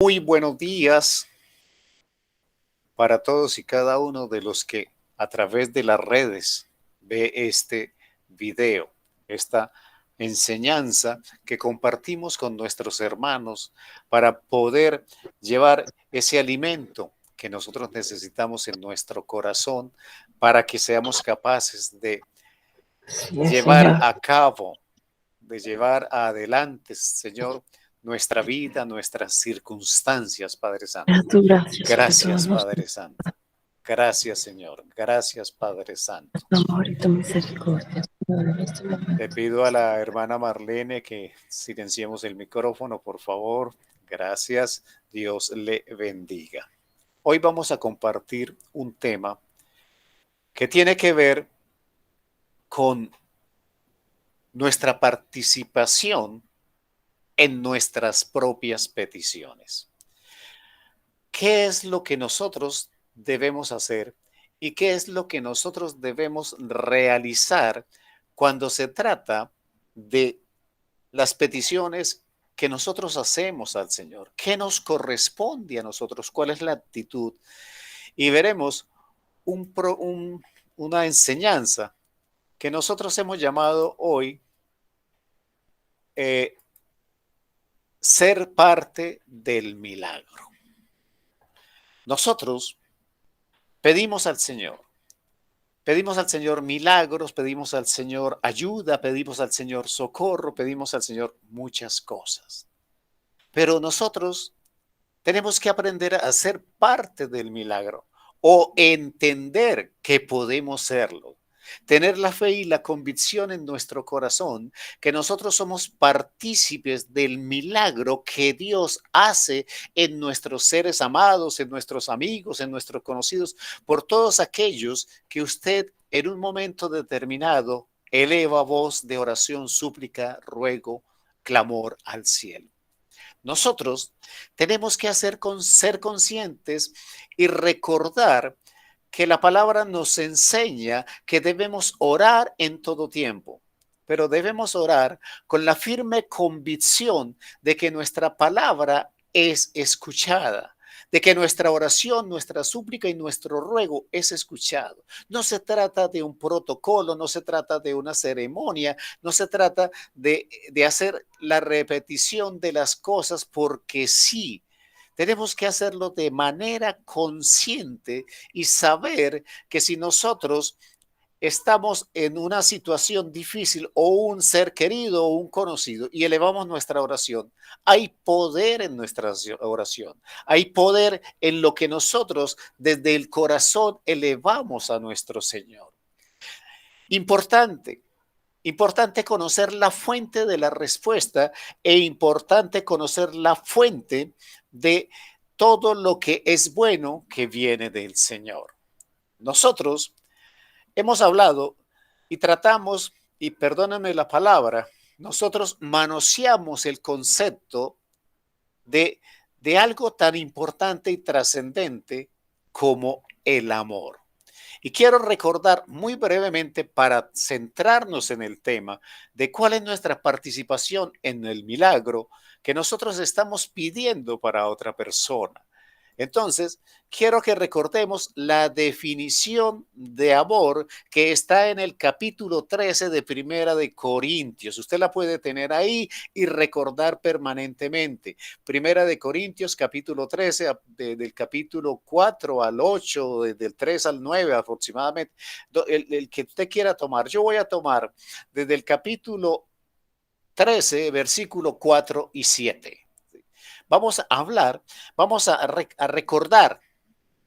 Muy buenos días para todos y cada uno de los que a través de las redes ve este video, esta enseñanza que compartimos con nuestros hermanos para poder llevar ese alimento que nosotros necesitamos en nuestro corazón para que seamos capaces de Así es, llevar Señor. a cabo, de llevar adelante, Señor, nuestra vida, nuestras circunstancias, Padre Santo. A tu gracia sobre todos Gracias, nosotros, Padre Santo. Gracias, Señor. Gracias, Padre Santo. tu amor y tu misericordia, Señor, en este Le momento. pido a la hermana Marlene que silenciemos el micrófono, por favor. Gracias. Dios le bendiga. Hoy vamos a compartir un tema que tiene que ver con nuestra participación en nuestras propias peticiones. ¿Qué es lo que nosotros debemos hacer y qué es lo que nosotros debemos realizar cuando se trata de las peticiones que nosotros hacemos al Señor? ¿Qué nos corresponde a nosotros? ¿Cuál es la actitud? Y veremos una enseñanza que nosotros hemos llamado hoy eh, ser parte del milagro. Nosotros pedimos al Señor. Pedimos al Señor milagros, pedimos al Señor ayuda, pedimos al Señor socorro, pedimos al Señor muchas cosas. Pero nosotros tenemos que aprender a ser parte del milagro o entender que podemos serlo. Tener la fe y la convicción en nuestro corazón que nosotros somos partícipes del milagro que Dios hace en nuestros seres amados, en nuestros amigos, en nuestros conocidos, por todos aquellos que usted en un momento determinado eleva voz de oración, súplica, ruego, clamor al cielo. Nosotros tenemos que ser conscientes y recordar que la palabra nos enseña que debemos orar en todo tiempo, pero debemos orar con la firme convicción de que nuestra palabra es escuchada, de que nuestra oración, nuestra súplica y nuestro ruego es escuchado. No se trata de un protocolo, no se trata de una ceremonia, no se trata de hacer la repetición de las cosas porque sí. Tenemos que hacerlo de manera consciente y saber que si nosotros estamos en una situación difícil o un ser querido o un conocido y elevamos nuestra oración, hay poder en nuestra oración, hay poder en lo que nosotros desde el corazón elevamos a nuestro Señor. Importante, importante conocer la fuente de la respuesta e importante conocer la fuente de todo lo que es bueno que viene del Señor. Nosotros hemos hablado y tratamos, y perdóname la palabra, nosotros manoseamos el concepto de, de algo tan importante y trascendente como el amor. Y quiero recordar muy brevemente para centrarnos en el tema de cuál es nuestra participación en el milagro que nosotros estamos pidiendo para otra persona. Entonces, quiero que recordemos la definición de amor que está en el capítulo 13 de Primera de Corintios. Usted la puede tener ahí y recordar permanentemente. Primera de Corintios, capítulo 13, del capítulo 4 al 8, del 3 al 9 aproximadamente, el que usted quiera tomar. Yo voy a tomar desde el capítulo 13, versículo 4 y 7. Vamos a hablar, vamos a recordar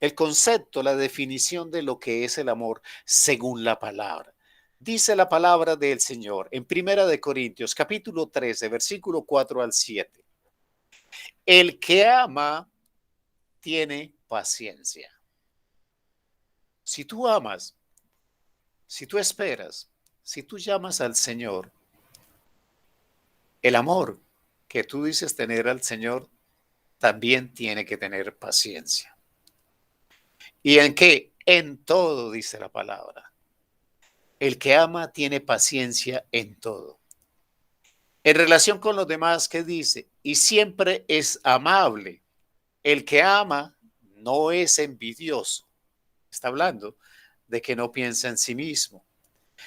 el concepto, la definición de lo que es el amor según la palabra. Dice la palabra del Señor en Primera de Corintios, capítulo 13, versículo 4 al 7. El que ama tiene paciencia. Si tú amas, si tú esperas, si tú llamas al Señor, el amor que tú dices tener al Señor también tiene que tener paciencia. ¿Y en qué? En todo, dice la palabra. El que ama tiene paciencia en todo. En relación con los demás, ¿qué dice? Y siempre es amable. El que ama no es envidioso. Está hablando de que no piensa en sí mismo,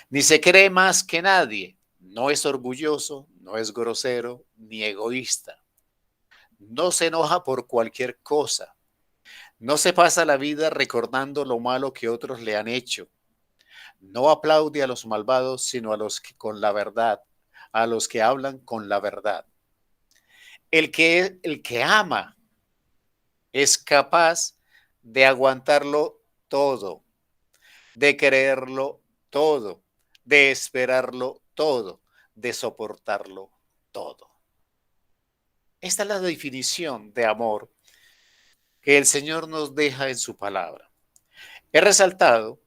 ni se cree más que nadie. No es orgulloso, no es grosero, ni egoísta. No se enoja por cualquier cosa. No se pasa la vida recordando lo malo que otros le han hecho. No aplaude a los malvados, sino a los que con la verdad, a los que hablan con la verdad. El que ama es capaz de aguantarlo todo, de creerlo todo, de esperarlo todo, de soportarlo todo. Esta es la definición de amor que el Señor nos deja en su palabra. He resaltado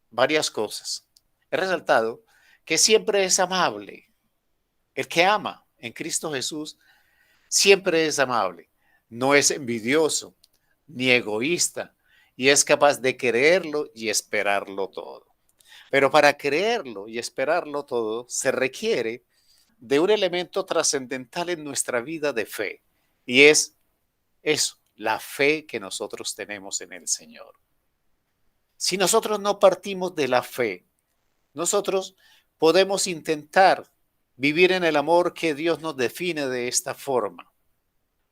varias cosas. He resaltado que siempre es amable. El que ama en Cristo Jesús siempre es amable. No es envidioso ni egoísta y es capaz de creerlo y esperarlo todo. Pero para creerlo y esperarlo todo se requiere de un elemento trascendental en nuestra vida de fe y es eso, la fe que nosotros tenemos en el Señor. Si nosotros no partimos de la fe, nosotros podemos intentar vivir en el amor que Dios nos define de esta forma.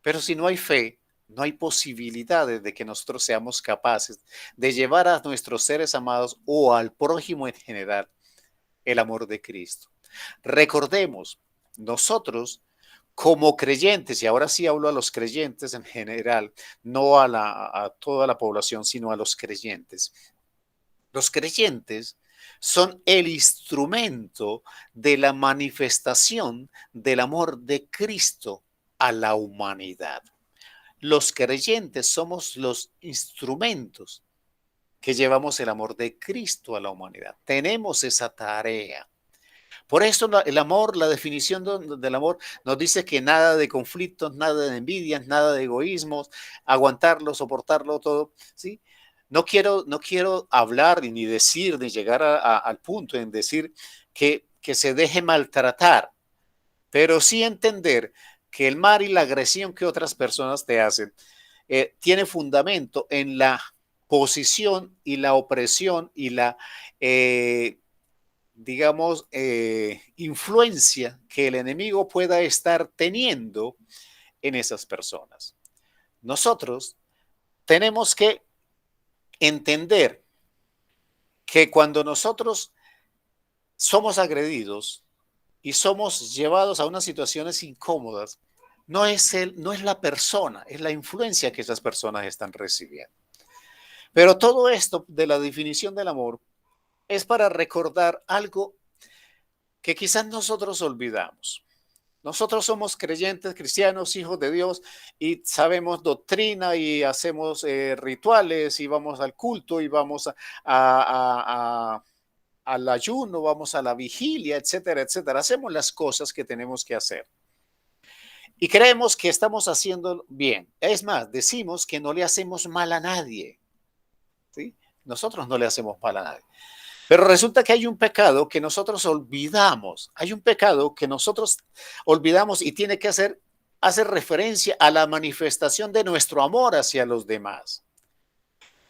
Pero si no hay fe, no hay posibilidades de que nosotros seamos capaces de llevar a nuestros seres amados o al prójimo en general el amor de Cristo. Recordemos, nosotros como creyentes, y ahora sí hablo a los creyentes en general, no a toda la población, sino a los creyentes. Los creyentes son el instrumento de la manifestación del amor de Cristo a la humanidad. Los creyentes somos los instrumentos que llevamos el amor de Cristo a la humanidad. Tenemos esa tarea. Por eso el amor, la definición del amor nos dice que nada de conflictos, nada de envidias, nada de egoísmos, aguantarlo, soportarlo todo, ¿sí? No quiero hablar ni decir, ni llegar al punto en decir que se deje maltratar, pero sí entender que el mal y la agresión que otras personas te hacen tiene fundamento en la posición y la opresión y la, influencia que el enemigo pueda estar teniendo en esas personas. Nosotros tenemos que entender que cuando nosotros somos agredidos y somos llevados a unas situaciones incómodas, no es la persona, es la influencia que esas personas están recibiendo. Pero todo esto de la definición del amor es para recordar algo que quizás nosotros olvidamos. Nosotros somos creyentes, cristianos, hijos de Dios y sabemos doctrina y hacemos rituales y vamos al culto y vamos al ayuno, vamos a la vigilia, etcétera, etcétera. Hacemos las cosas que tenemos que hacer. Y creemos que estamos haciendo bien. Es más, decimos que no le hacemos mal a nadie. ¿Sí? Nosotros no le hacemos mal a nadie. Pero resulta que hay un pecado que nosotros olvidamos. Hay un pecado que nosotros olvidamos y tiene que hacer referencia a la manifestación de nuestro amor hacia los demás.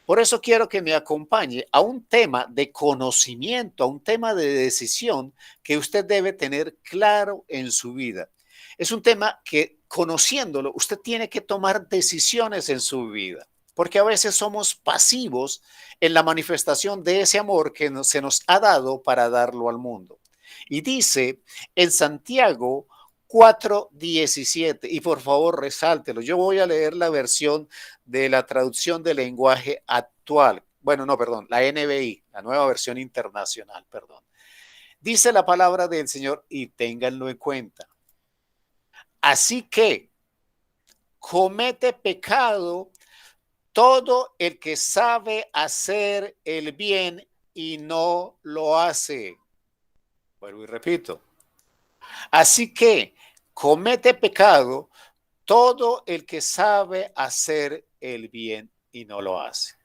Por eso quiero que me acompañe a un tema de conocimiento, a un tema de decisión que usted debe tener claro en su vida. Es un tema que, conociéndolo, usted tiene que tomar decisiones en su vida, porque a veces somos pasivos en la manifestación de ese amor que se nos ha dado para darlo al mundo. Y dice en Santiago 4:17, y por favor resáltelo. Yo voy a leer la versión de la traducción del lenguaje actual. Bueno, no, perdón, la NBI, la nueva versión internacional, perdón. Dice la palabra del Señor y ténganlo en cuenta. Así que comete pecado todo el que sabe hacer el bien y no lo hace. Vuelvo y repito. Así que comete pecado todo el que sabe hacer el bien y no lo hace.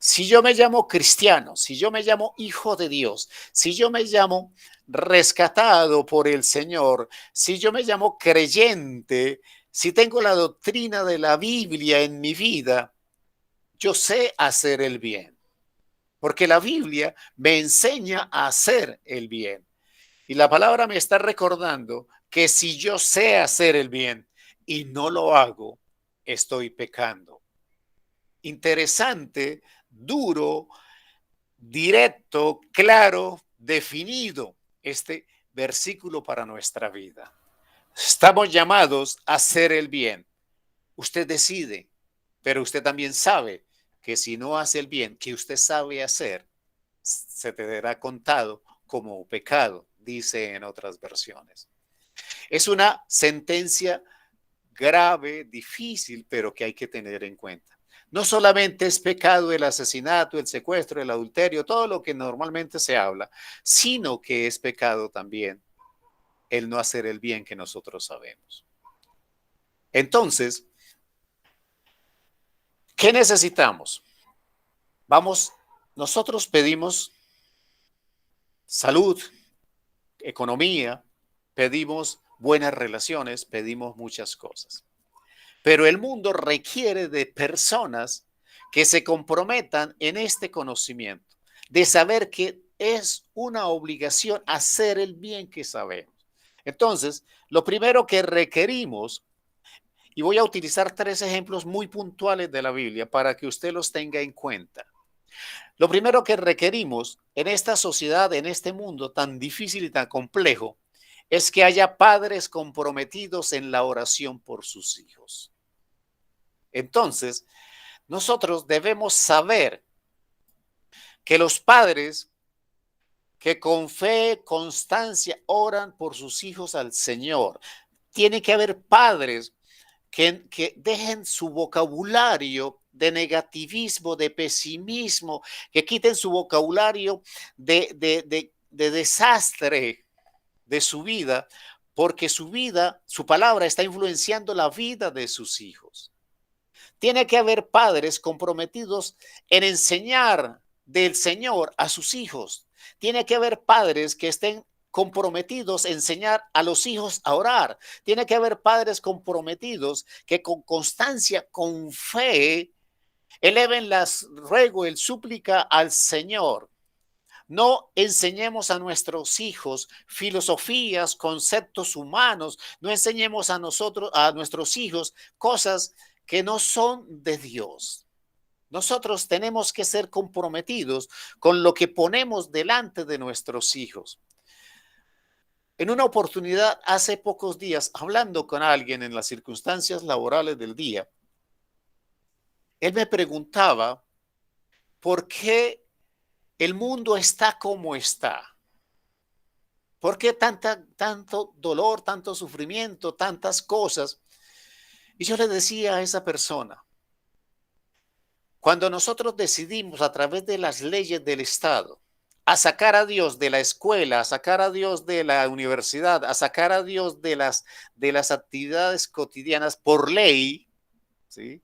Si yo me llamo cristiano, si yo me llamo hijo de Dios, si yo me llamo rescatado por el Señor, si yo me llamo creyente, Si tengo la doctrina de la Biblia en mi vida, yo sé hacer el bien, porque la Biblia me enseña a hacer el bien. Y la palabra me está recordando que si yo sé hacer el bien y no lo hago, estoy pecando. Interesante, duro, directo, claro, definido este versículo para nuestra vida. Estamos llamados a hacer el bien. Usted decide, pero usted también sabe que si no hace el bien que usted sabe hacer, se te dará contado como pecado, dice en otras versiones. Es una sentencia grave, difícil, pero que hay que tener en cuenta. No solamente es pecado el asesinato, el secuestro, el adulterio, todo lo que normalmente se habla, sino que es pecado también el no hacer el bien que nosotros sabemos. Entonces, ¿qué necesitamos? Nosotros pedimos salud, economía, pedimos buenas relaciones, pedimos muchas cosas. Pero el mundo requiere de personas que se comprometan en este conocimiento, de saber que es una obligación hacer el bien que sabemos. Entonces, lo primero que requerimos, y voy a utilizar 3 ejemplos muy puntuales de la Biblia para que usted los tenga en cuenta. Lo primero que requerimos en esta sociedad, en este mundo tan difícil y tan complejo, es que haya padres comprometidos en la oración por sus hijos. Entonces, nosotros debemos saber que los padres que con fe, constancia oran por sus hijos al Señor, tiene que haber padres que dejen su vocabulario de negativismo, de pesimismo, que quiten su vocabulario de desastre de su vida, porque su vida, su palabra está influenciando la vida de sus hijos. Tiene que haber padres comprometidos en enseñar del Señor a sus hijos. Tiene que haber padres que estén comprometidos en enseñar a los hijos a orar. Tiene que haber padres comprometidos que con constancia, con fe, eleven las ruego, el súplica al Señor. No enseñemos a nuestros hijos filosofías, conceptos humanos. No enseñemos a nuestros hijos cosas que no son de Dios. Nosotros tenemos que ser comprometidos con lo que ponemos delante de nuestros hijos. En una oportunidad, hace pocos días, hablando con alguien en las circunstancias laborales del día, él me preguntaba por qué el mundo está como está. ¿Por qué tanto dolor, tanto sufrimiento, tantas cosas? Y yo le decía a esa persona, cuando nosotros decidimos a través de las leyes del Estado a sacar a Dios de la escuela, a sacar a Dios de la universidad, a sacar a Dios de las actividades cotidianas por ley, ¿sí?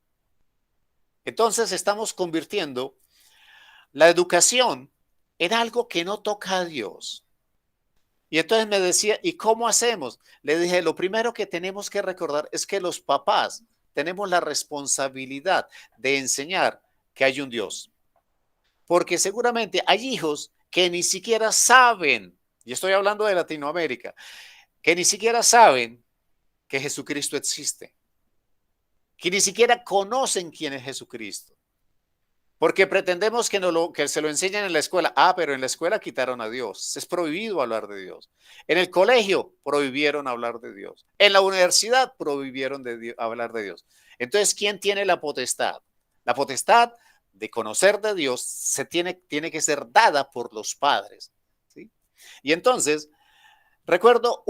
Entonces estamos convirtiendo la educación en algo que no toca a Dios. Y entonces me decía, ¿y cómo hacemos? Le dije, lo primero que tenemos que recordar es que los papás tenemos la responsabilidad de enseñar que hay un Dios. Porque seguramente hay hijos que ni siquiera saben, y estoy hablando de Latinoamérica, que ni siquiera saben que Jesucristo existe, que ni siquiera conocen quién es Jesucristo. Porque pretendemos que se lo enseñen en la escuela. Ah, pero en la escuela quitaron a Dios. Es prohibido hablar de Dios. En el colegio prohibieron hablar de Dios. En la universidad prohibieron hablar de Dios. Entonces, ¿quién tiene la potestad? La potestad de conocer de Dios tiene que ser dada por los padres, ¿sí? Y entonces, recuerdo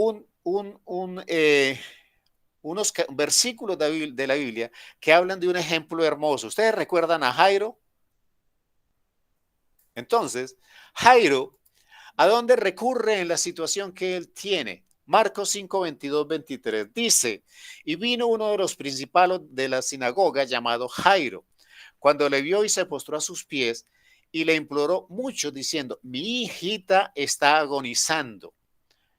unos versículos de la Biblia que hablan de un ejemplo hermoso. ¿Ustedes recuerdan a Jairo? Entonces, Jairo, ¿a dónde recurre en la situación que él tiene? Marcos 5, 22, 23 dice, y vino uno de los principales de la sinagoga llamado Jairo, cuando le vio y se postró a sus pies y le imploró mucho diciendo, mi hijita está agonizando,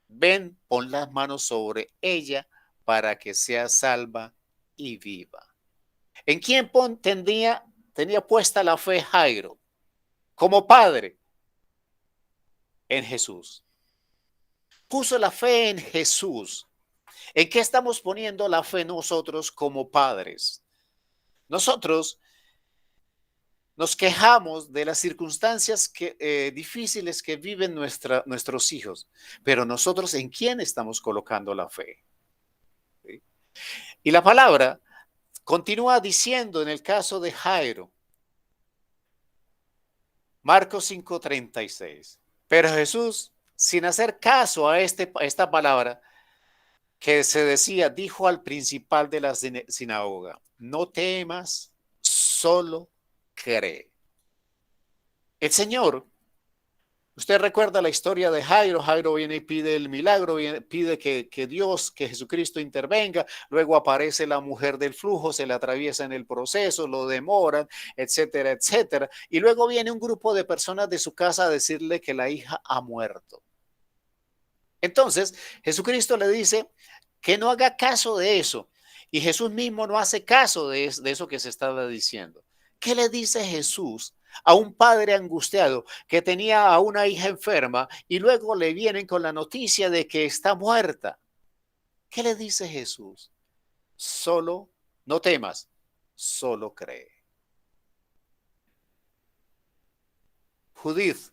ven, pon las manos sobre ella para que sea salva y viva. ¿En quién tenía puesta la fe Jairo? Como padre, en Jesús. Puso la fe en Jesús. ¿En qué estamos poniendo la fe nosotros como padres? Nosotros nos quejamos de las circunstancias difíciles que viven nuestros hijos, pero nosotros, ¿en quién estamos colocando la fe? ¿Sí? Y la palabra continúa diciendo en el caso de Jairo, Marcos 5:36, pero Jesús, sin hacer caso a esta palabra que se decía, dijo al principal de la sinagoga, no temas, solo cree. El Señor, usted recuerda la historia de Jairo. Jairo viene y pide el milagro, pide que Dios, que Jesucristo intervenga. Luego aparece la mujer del flujo, se le atraviesa en el proceso, lo demoran, etcétera, etcétera. Y luego viene un grupo de personas de su casa a decirle que la hija ha muerto. Entonces, Jesucristo le dice que no haga caso de eso. Y Jesús mismo no hace caso de eso que se estaba diciendo. ¿Qué le dice Jesús a un padre angustiado que tenía a una hija enferma y luego le vienen con la noticia de que está muerta? ¿Qué le dice Jesús? Solo, no temas, solo cree. Judith,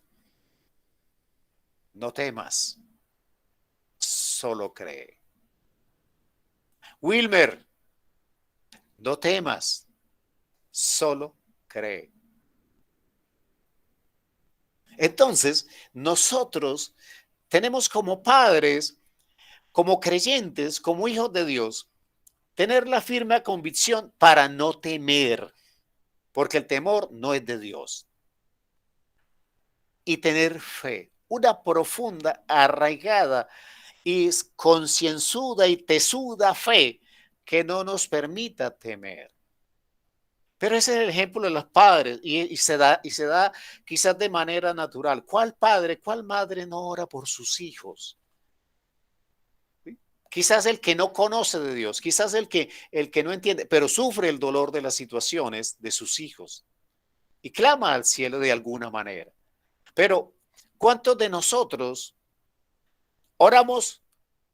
no temas, solo cree. Wilmer, no temas, solo cree. Entonces, nosotros tenemos como padres, como creyentes, como hijos de Dios, tener la firme convicción para no temer, porque el temor no es de Dios. Y tener fe, una profunda, arraigada y concienzuda y tesuda fe que no nos permita temer. Pero ese es el ejemplo de los padres y se da quizás de manera natural. ¿Cuál padre, cuál madre no ora por sus hijos? ¿Sí? Quizás el que no conoce de Dios, quizás el que no entiende, pero sufre el dolor de las situaciones de sus hijos y clama al cielo de alguna manera. Pero, ¿cuántos de nosotros oramos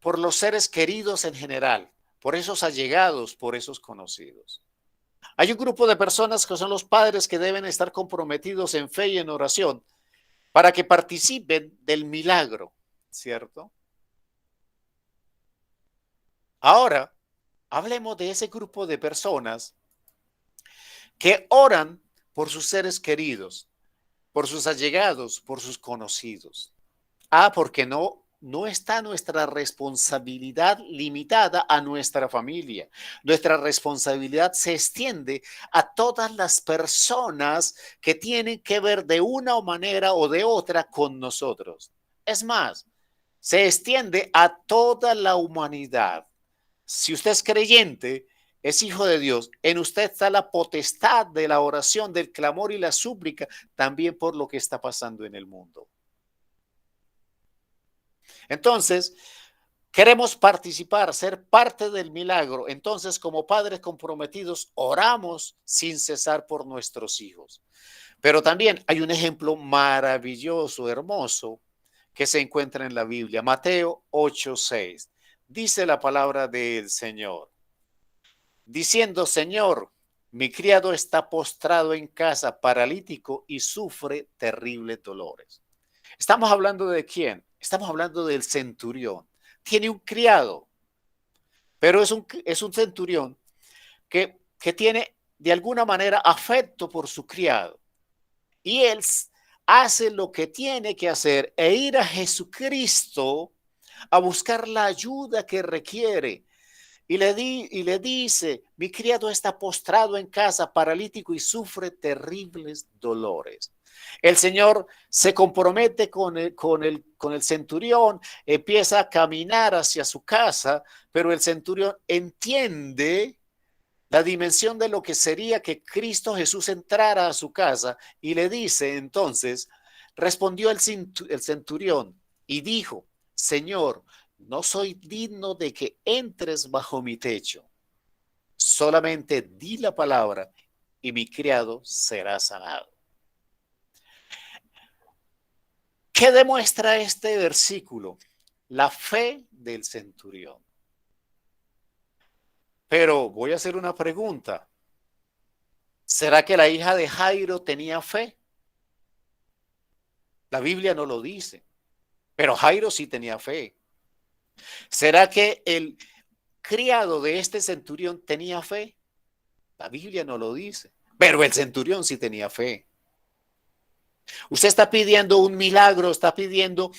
por los seres queridos en general, por esos allegados, por esos conocidos? Hay un grupo de personas que son los padres que deben estar comprometidos en fe y en oración para que participen del milagro, ¿cierto? Ahora, hablemos de ese grupo de personas que oran por sus seres queridos, por sus allegados, por sus conocidos. Porque no está nuestra responsabilidad limitada a nuestra familia. Nuestra responsabilidad se extiende a todas las personas que tienen que ver de una manera o de otra con nosotros. Es más, se extiende a toda la humanidad. Si usted es creyente, es hijo de Dios, en usted está la potestad de la oración, del clamor y la súplica, también por lo que está pasando en el mundo. Entonces, queremos participar, ser parte del milagro. Entonces, como padres comprometidos, oramos sin cesar por nuestros hijos. Pero también hay un ejemplo maravilloso, hermoso, que se encuentra en la Biblia. Mateo 8:6. Dice la palabra del Señor, diciendo, Señor, mi criado está postrado en casa, paralítico, y sufre terribles dolores. ¿Estamos hablando de quién? Estamos hablando del centurión. Tiene un criado, pero es un centurión que tiene de alguna manera afecto por su criado. Y él hace lo que tiene que hacer e ir a Jesucristo a buscar la ayuda que requiere. Y le dice, mi criado está postrado en casa, paralítico, y sufre terribles dolores. El Señor se compromete con el centurión, empieza a caminar hacia su casa, pero el centurión entiende la dimensión de lo que sería que Cristo Jesús entrara a su casa y le dice entonces, respondió el centurión y dijo, Señor, no soy digno de que entres bajo mi techo. Solamente di la palabra y mi criado será sanado. ¿Qué demuestra este versículo? La fe del centurión. Pero voy a hacer una pregunta. ¿Será que la hija de Jairo tenía fe? La Biblia no lo dice, pero Jairo sí tenía fe. ¿Será que el criado de este centurión tenía fe? La Biblia no lo dice, pero el centurión sí tenía fe. Usted está pidiendo un milagro, está pidiendo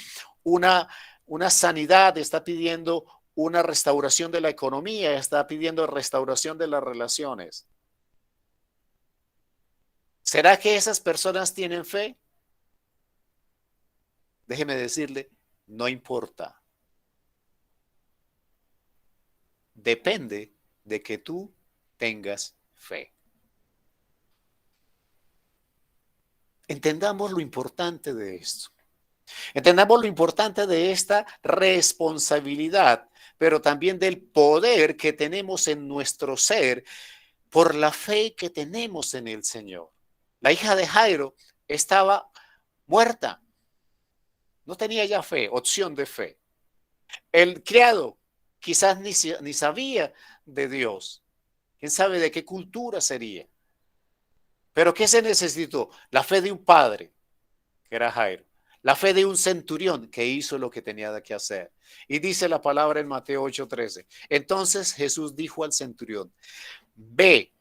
una, una sanidad, está pidiendo una restauración de la economía, está pidiendo restauración de las relaciones. ¿Será que esas personas tienen fe? Déjeme decirle, no importa. Depende de que tú tengas fe. Entendamos lo importante de esto. Entendamos lo importante de esta responsabilidad, pero también del poder que tenemos en nuestro ser por la fe que tenemos en el Señor. La hija de Jairo estaba muerta. No tenía ya fe, opción de fe. El criado quizás ni sabía de Dios. ¿Quién sabe de qué cultura sería? Pero ¿qué se necesitó? La fe de un padre, que era Jairo. La fe de un centurión que hizo lo que tenía que hacer. Y dice la palabra en Mateo 8:13. Entonces Jesús dijo al centurión, ve.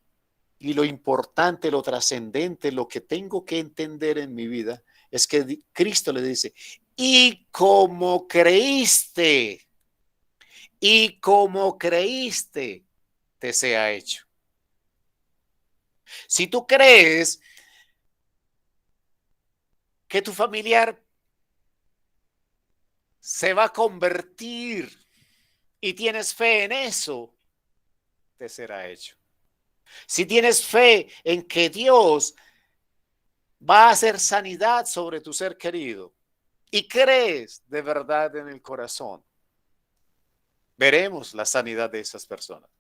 Y lo importante, lo trascendente, lo que tengo que entender en mi vida es que Cristo le dice, y como creíste, te sea hecho. Si tú crees que tu familiar se va a convertir y tienes fe en eso, te será hecho. Si tienes fe en que Dios va a hacer sanidad sobre tu ser querido y crees de verdad en el corazón, veremos la sanidad de esas personas.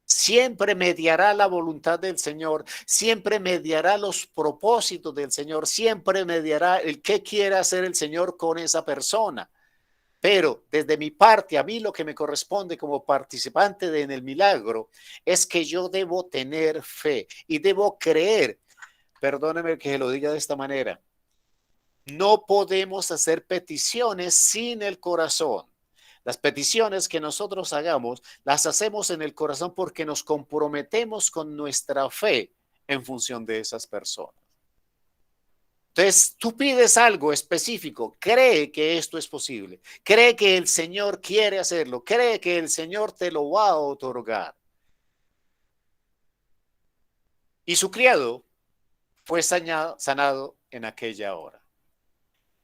Siempre mediará la voluntad del Señor, siempre mediará los propósitos del Señor, siempre mediará el qué quiere hacer el Señor con esa persona. Pero desde mi parte, a mí lo que me corresponde como participante en el milagro es que yo debo tener fe y debo creer. Perdóneme que lo diga de esta manera. No podemos hacer peticiones sin el corazón. Las peticiones que nosotros hagamos, las hacemos en el corazón porque nos comprometemos con nuestra fe en función de esas personas. Entonces, tú pides algo específico, cree que esto es posible, cree que el Señor quiere hacerlo, cree que el Señor te lo va a otorgar. Y su criado fue sanado en aquella hora.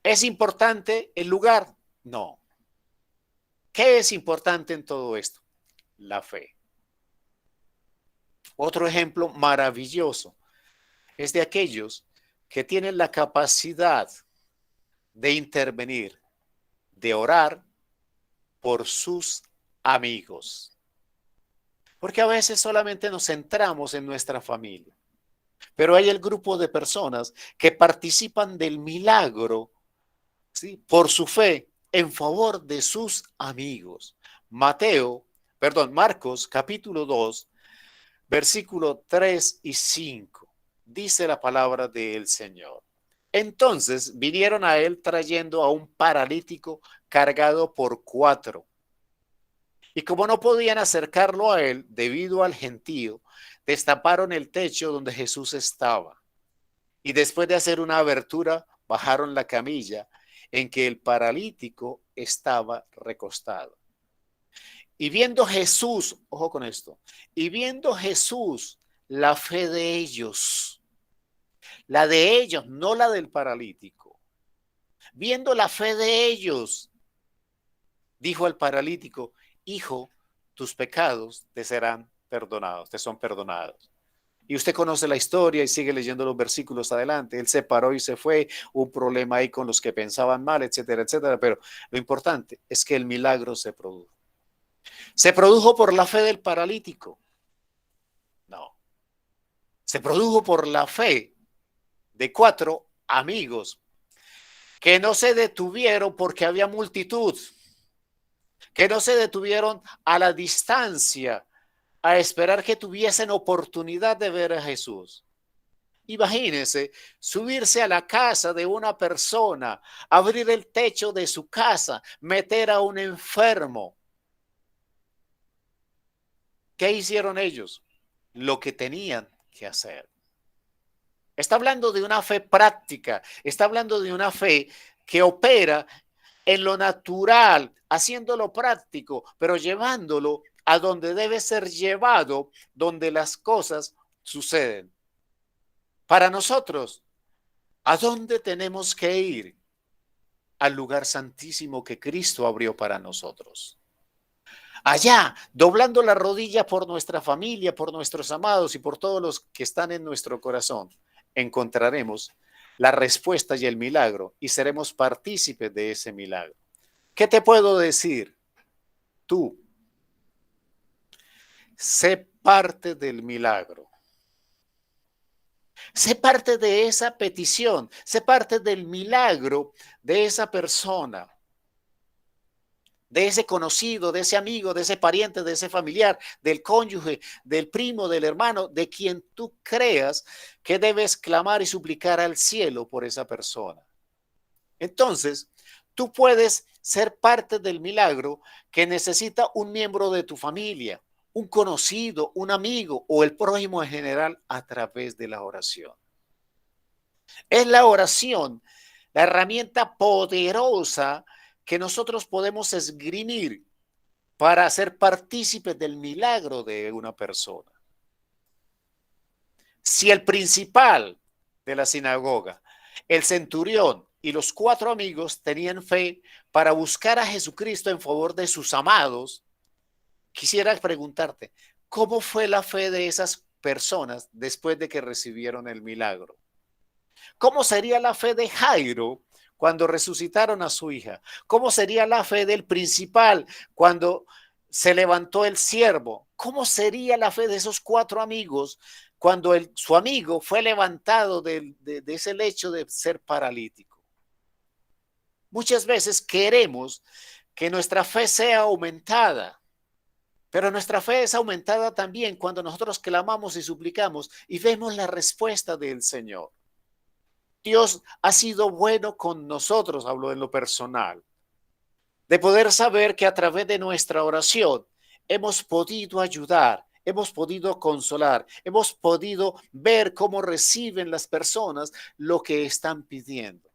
¿Es importante el lugar? No. ¿Qué es importante en todo esto? La fe. Otro ejemplo maravilloso es de aquellos que tienen la capacidad de intervenir, de orar por sus amigos. Porque a veces solamente nos centramos en nuestra familia, pero hay el grupo de personas que participan del milagro, ¿sí?, por su fe en favor de sus amigos. Marcos capítulo 2, versículo 3 y 5. Dice la palabra del Señor. Entonces vinieron a él trayendo a un paralítico cargado por 4. Y como no podían acercarlo a él debido al gentío, destaparon el techo donde Jesús estaba. Y después de hacer una abertura, bajaron la camilla en que el paralítico estaba recostado. Y viendo Jesús, ojo con esto, y viendo Jesús la fe de ellos, la de ellos, no la del paralítico, viendo la fe de ellos, dijo al paralítico, hijo, tus pecados te serán perdonados, te son perdonados. Y usted conoce la historia y sigue leyendo los versículos adelante. Él se paró y se fue, hubo un problema ahí con los que pensaban mal, etcétera, etcétera. Pero lo importante es que el milagro se produjo. ¿Se produjo por la fe del paralítico? No. Se produjo por la fe de 4 amigos que no se detuvieron porque había multitud, que no se detuvieron a la distancia a esperar que tuviesen oportunidad de ver a Jesús. Imagínense subirse a la casa de una persona, abrir el techo de su casa, meter a un enfermo. ¿Qué hicieron ellos? Lo que tenían que hacer. Está hablando de una fe práctica, está hablando de una fe que opera en lo natural, haciéndolo práctico, pero llevándolo a donde debe ser llevado, donde las cosas suceden. Para nosotros, ¿a dónde tenemos que ir? Al lugar santísimo que Cristo abrió para nosotros. Allá, doblando la rodilla por nuestra familia, por nuestros amados y por todos los que están en nuestro corazón, encontraremos la respuesta y el milagro y seremos partícipes de ese milagro. ¿Qué te puedo decir? Tú, sé parte del milagro. Sé parte de esa petición, sé parte del milagro de esa persona, de ese conocido, de ese amigo, de ese pariente, de ese familiar, del cónyuge, del primo, del hermano, de quien tú creas que debes clamar y suplicar al cielo por esa persona. Entonces, tú puedes ser parte del milagro que necesita un miembro de tu familia, un conocido, un amigo o el prójimo en general a través de la oración. Es la oración la herramienta poderosa que nosotros podemos esgrimir para ser partícipes del milagro de una persona. Si el principal de la sinagoga, el centurión y los 4 amigos tenían fe para buscar a Jesucristo en favor de sus amados, quisiera preguntarte, ¿cómo fue la fe de esas personas después de que recibieron el milagro? ¿Cómo sería la fe de Jairo cuando resucitaron a su hija? ¿Cómo sería la fe del principal cuando se levantó el siervo? ¿Cómo sería la fe de esos 4 amigos cuando su amigo fue levantado de ese lecho de ser paralítico? Muchas veces queremos que nuestra fe sea aumentada, pero nuestra fe es aumentada también cuando nosotros clamamos y suplicamos y vemos la respuesta del Señor. Dios ha sido bueno con nosotros, hablo en lo personal, de poder saber que a través de nuestra oración hemos podido ayudar, hemos podido consolar, hemos podido ver cómo reciben las personas lo que están pidiendo.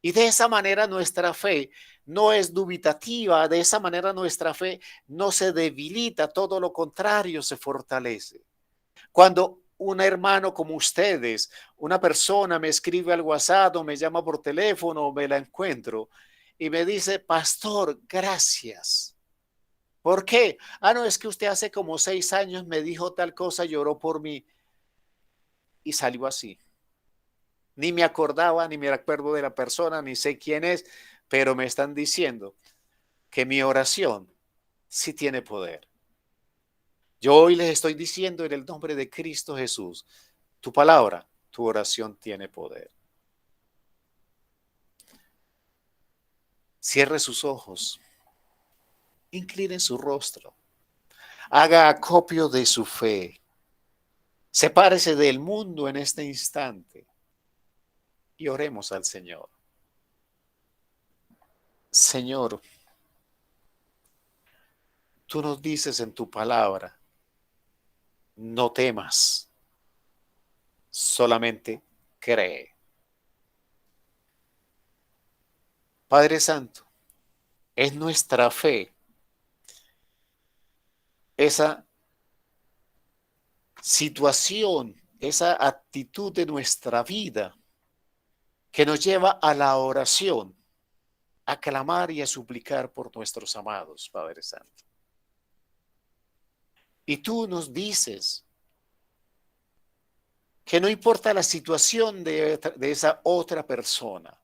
Y de esa manera nuestra fe no es dubitativa, de esa manera nuestra fe no se debilita, todo lo contrario, se fortalece. Cuando un hermano como ustedes, una persona me escribe al WhatsApp o me llama por teléfono o me la encuentro y me dice, pastor, gracias. ¿Por qué? Ah, no, es que usted hace como 6 años me dijo tal cosa, lloró por mí y salió así. Ni me acordaba, ni me acuerdo de la persona, ni sé quién es, pero me están diciendo que mi oración sí tiene poder. Yo hoy les estoy diciendo en el nombre de Cristo Jesús, tu palabra, tu oración tiene poder. Cierre sus ojos, incline su rostro, haga acopio de su fe, sepárese del mundo en este instante y oremos al Señor. Señor, tú nos dices en tu palabra, no temas, solamente cree. Padre Santo, es nuestra fe esa situación, esa actitud de nuestra vida que nos lleva a la oración, a clamar y a suplicar por nuestros amados, Padre Santo. Y tú nos dices que no importa la situación de esa otra persona,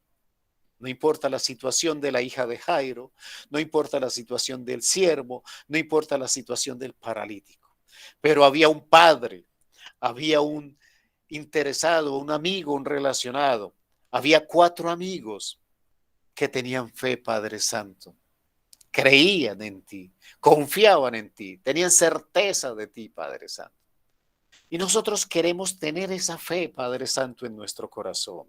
no importa la situación de la hija de Jairo, no importa la situación del siervo, no importa la situación del paralítico, pero había un padre, había un interesado, un amigo, un relacionado, había 4 amigos que tenían fe, Padre Santo, creían en ti, confiaban en ti, tenían certeza de ti, Padre Santo. Y nosotros queremos tener esa fe, Padre Santo, en nuestro corazón.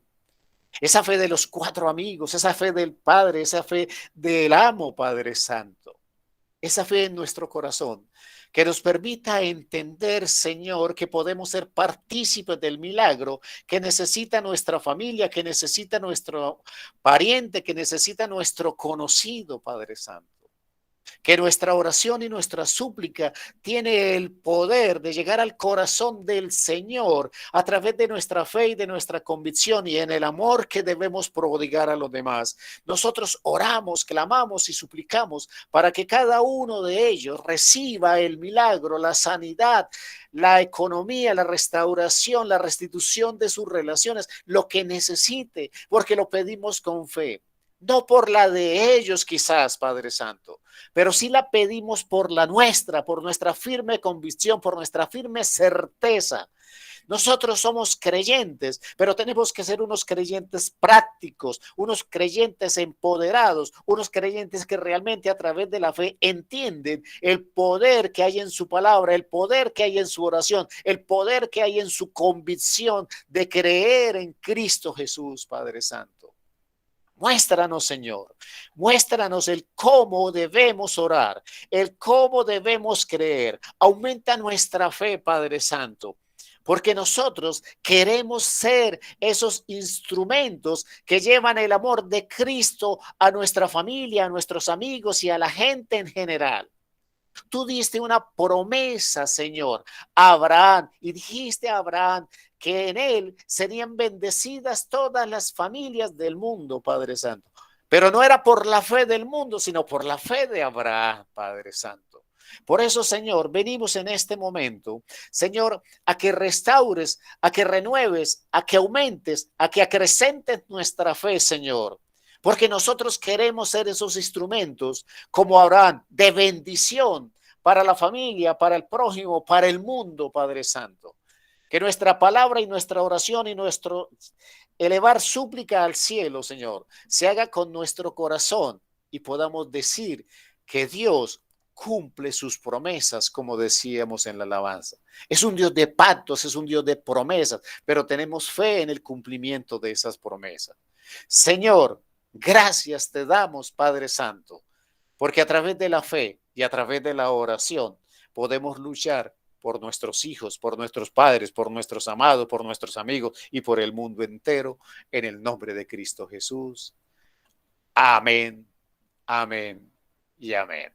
Esa fe de los 4 amigos, esa fe del Padre, esa fe del amo, Padre Santo. Esa fe en nuestro corazón que nos permita entender, Señor, que podemos ser partícipes del milagro que necesita nuestra familia, que necesita nuestro pariente, que necesita nuestro conocido, Padre Santo. Que nuestra oración y nuestra súplica tiene el poder de llegar al corazón del Señor a través de nuestra fe y de nuestra convicción y en el amor que debemos prodigar a los demás. Nosotros oramos, clamamos y suplicamos para que cada uno de ellos reciba el milagro, la sanidad, la economía, la restauración, la restitución de sus relaciones, lo que necesite, porque lo pedimos con fe. No por la de ellos quizás, Padre Santo, pero sí la pedimos por la nuestra, por nuestra firme convicción, por nuestra firme certeza. Nosotros somos creyentes, pero tenemos que ser unos creyentes prácticos, unos creyentes empoderados, unos creyentes que realmente a través de la fe entienden el poder que hay en su palabra, el poder que hay en su oración, el poder que hay en su convicción de creer en Cristo Jesús, Padre Santo. Muéstranos, Señor, muéstranos el cómo debemos orar, el cómo debemos creer. Aumenta nuestra fe, Padre Santo, porque nosotros queremos ser esos instrumentos que llevan el amor de Cristo a nuestra familia, a nuestros amigos y a la gente en general. Tú diste una promesa, Señor, a Abraham y dijiste a Abraham que en él serían bendecidas todas las familias del mundo, Padre Santo. Pero no era por la fe del mundo, sino por la fe de Abraham, Padre Santo. Por eso, Señor, venimos en este momento, Señor, a que restaures, a que renueves, a que aumentes, a que acrecentes nuestra fe, Señor. Porque nosotros queremos ser esos instrumentos como Abraham, de bendición para la familia, para el prójimo, para el mundo, Padre Santo. Que nuestra palabra y nuestra oración y nuestro elevar súplica al cielo, Señor, se haga con nuestro corazón y podamos decir que Dios cumple sus promesas, como decíamos en la alabanza. Es un Dios de pactos, es un Dios de promesas, pero tenemos fe en el cumplimiento de esas promesas. Señor, gracias te damos, Padre Santo, porque a través de la fe y a través de la oración podemos luchar por nuestros hijos, por nuestros padres, por nuestros amados, por nuestros amigos y por el mundo entero, en el nombre de Cristo Jesús. Amén, amén y amén.